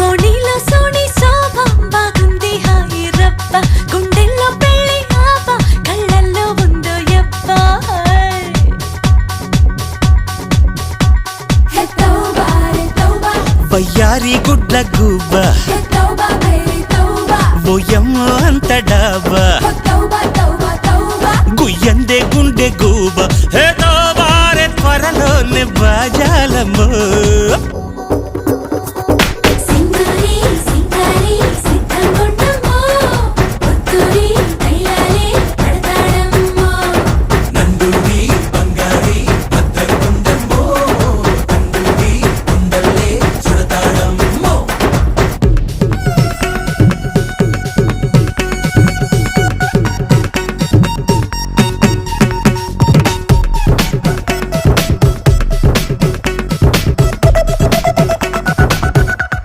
ఓణిలో సోని శోభ బాగుంది హాయి రబ్బ గుండెల్లో పెళ్ళి ఆవ కళ్ళల్లో ఉందో యబ్బ వయ్యారి గుడ్ల గుబ్బ ఓయమ్మో అంత డాబా గుయ్యందే గుండె గూబ హే తోబారే త్వరలోనే బాజాలమ్మో